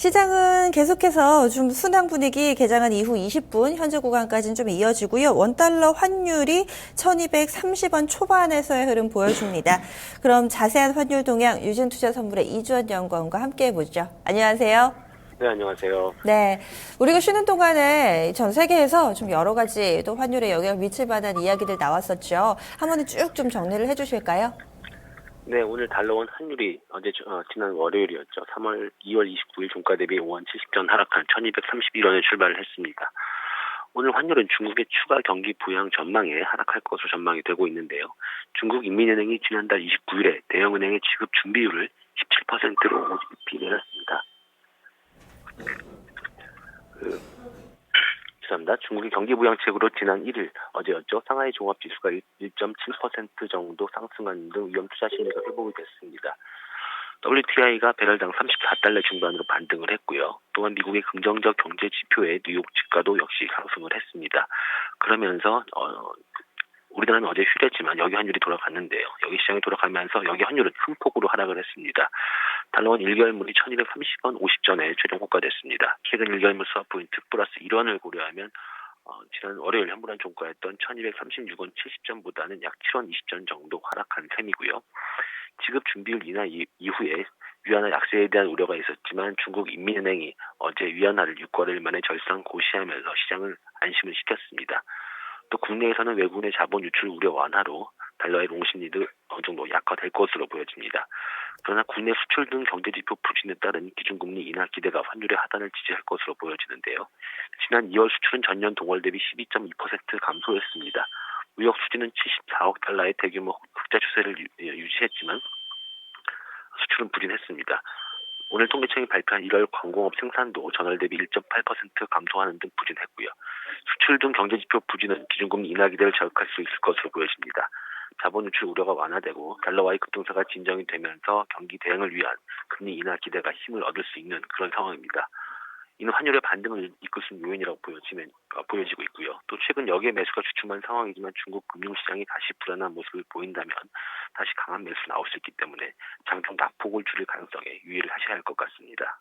시장은 계속해서 좀 순항 분위기 개장한 이후 20분 현재 구간까지는 좀 이어지고요. 원달러 환율이 1230원 초반에서의 흐름 보여줍니다. 그럼 자세한 환율 동향 유진투자선물의 이주원 연구원과 함께 해보죠. 안녕하세요. 네, 안녕하세요. 네, 우리가 쉬는 동안에 전 세계에서 좀 여러 가지 또 환율에 영향을 미칠 만한 이야기들 나왔었죠. 한 번에 쭉 좀 정리를 해주실까요? 네, 오늘 달러원 환율이 지난 월요일이었죠. 2월 29일 종가 대비 5원 70전 하락한 1231원에 출발을 했습니다. 오늘 환율은 중국의 추가 경기 부양 전망에 하락할 것으로 전망이 되고 있는데요. 중국인민은행이 지난달 29일에 대형은행의 지급 준비율을 17%로 모집이 내렸습니다. 중국의 경기 부양책으로 지난 1일 어제였죠. 상하이 종합지수가 1.7% 정도 상승하는 등 위험 투자 심리가 회복이 됐습니다. WTI가 배럴당 34달러 중반으로 반등을 했고요. 또한 미국의 긍정적 경제 지표에 뉴욕 주가도 역시 상승을 했습니다. 그러면서 우리나라는 어제 휴일했지만 여기 환율이 돌아갔는데요. 여기 시장이 돌아가면서 여기 환율은 큰 폭으로 하락을 했습니다. 달러원 1개월물이 1230원 50전에 최종 호가됐습니다. 최근 1개월물 스왑 포인트 플러스 1원을 고려하면 지난 월요일 현물한 종가였던 1236원 70전보다는 약 7원 20전 정도 하락한 셈이고요. 지급 준비율 인하 이후에 위안화 약세에 대한 우려가 있었지만 중국 인민은행이 어제 위안화를 6거래일 만에 절상 고시하면서 시장을 안심을 시켰습니다. 또 국내에서는 외국인의 자본 유출 우려 완화로 달러의 롱심리도 어느 정도 약화될 것으로 보여집니다. 그러나 국내 수출 등 경제지표 부진에 따른 기준금리 인하 기대가 환율의 하단을 지지할 것으로 보여지는데요. 지난 2월 수출은 전년 동월 대비 12.2% 감소했습니다. 무역 수지는 74억 달러의 대규모 흑자 추세를 유지했지만 수출은 부진했습니다. 오늘 통계청이 발표한 1월 광공업 생산도 전월 대비 1.8% 감소하는 등 부진했고요. 수출 등 경제지표 부진은 기준금리 인하 기대를 자극할 수 있을 것으로 보여집니다. 자본 유출 우려가 완화되고 달러와의 급등세가 진정이 되면서 경기 대응을 위한 금리 인하 기대가 힘을 얻을 수 있는 그런 상황입니다. 이는 환율의 반등을 이끌 수 있는 요인이라고 보여지고 있고요. 또 최근 여기에 매수가 주춤한 상황이지만 중국 금융시장이 다시 불안한 모습을 보인다면 다시 강한 매수 나올 수 있기 때문에 장중 낙폭을 줄일 가능성에 유의를 하셔야 할 것 같습니다.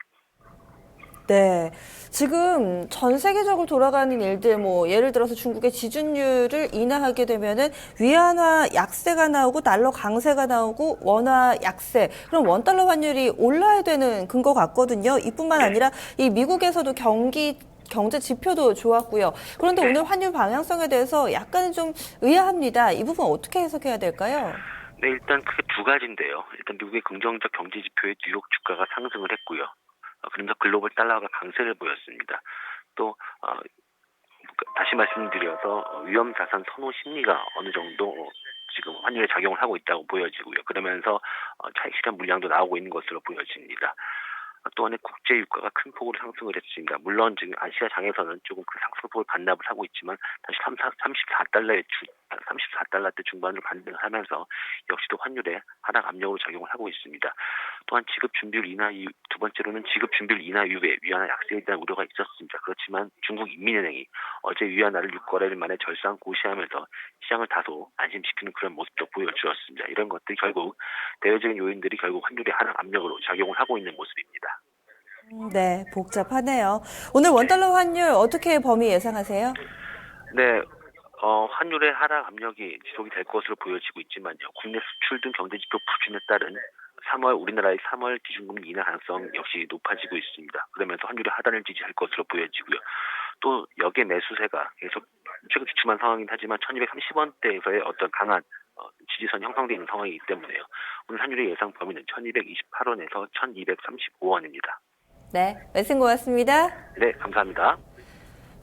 네, 지금 전 세계적으로 돌아가는 일들, 예를 들어서 중국의 지준율을 인하하게 되면은 위안화 약세가 나오고 달러 강세가 나오고 원화 약세, 그럼 원달러 환율이 올라야 되는 근거 같거든요. 이뿐만 아니라 이 미국에서도 경제 지표도 좋았고요. 그런데 오늘 환율 방향성에 대해서 약간은 좀 의아합니다. 이 부분 어떻게 해석해야 될까요? 네, 일단 크게 두 가지인데요. 일단 미국의 긍정적 경제 지표에 뉴욕 주가가 상승을 했고요. 그러면서 글로벌 달러가 강세를 보였습니다. 또 다시 말씀드려서 위험 자산 선호 심리가 어느 정도 지금 환율에 작용을 하고 있다고 보여지고요. 그러면서 차익 실현 물량도 나오고 있는 것으로 보여집니다. 또한 국제 유가가 큰 폭으로 상승을 했습니다. 물론 지금 아시아장에서는 조금 그 상승폭을 반납을 하고 있지만 다시 34달러대 중반으로 반등을 하면서 역시도 환율에 하락 압력으로 작용을 하고 있습니다. 또한 두 번째로는 지급 준비율 인하 이후에 위안화 약세에 대한 우려가 있었습니다. 그렇지만 중국 인민은행이 어제 위안화를 6거래일 만에 절상 고시하면서 시장을 다소 안심시키는 그런 모습도 보여주었습니다. 이런 것들이 결국 대외적인 요인들이 결국 환율의 하락 압력으로 작용을 하고 있는 모습입니다. 네, 복잡하네요. 오늘 원달러 환율 어떻게 범위 예상하세요? 네, 환율의 하락 압력이 지속이 될 것으로 보여지고 있지만요. 국내 수출 등 경제지표 부진에 따른 우리나라의 3월 기준금리 인하 가능성 역시 높아지고 있습니다. 그러면서 환율의 하단을 지지할 것으로 보여지고요. 또 여기에 매수세가 계속 최근 주춤한 상황이긴 하지만 1230원대에서의 어떤 강한 지지선이 형성되어 있는 상황이기 때문에요. 오늘 환율의 예상 범위는 1228원에서 1235원입니다. 네, 말씀 고맙습니다. 네, 감사합니다.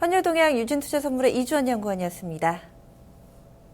환율 동향 유진투자선물의 이주원 연구원이었습니다.